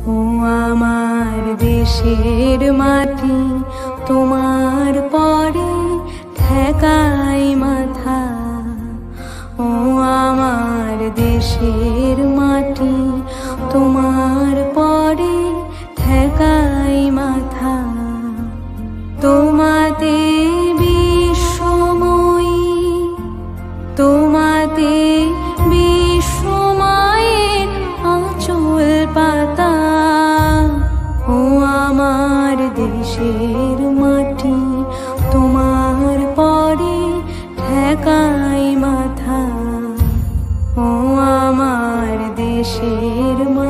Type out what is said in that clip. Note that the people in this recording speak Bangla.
ও আমার দেশের মাটি, তোমার পরে ঠেকাই মাথা। ও আমার দেশের মাটি, তোমার পরে ঠেকাই মাথা। তোমাতে বিশ্বময়ী, তোমাতে বিশ্বমায়ের আঁচল পাতা। ও আমার দেশের মাটি, তোমার পরে ঠেকাই মাথা। ও আমার দেশের মাটি।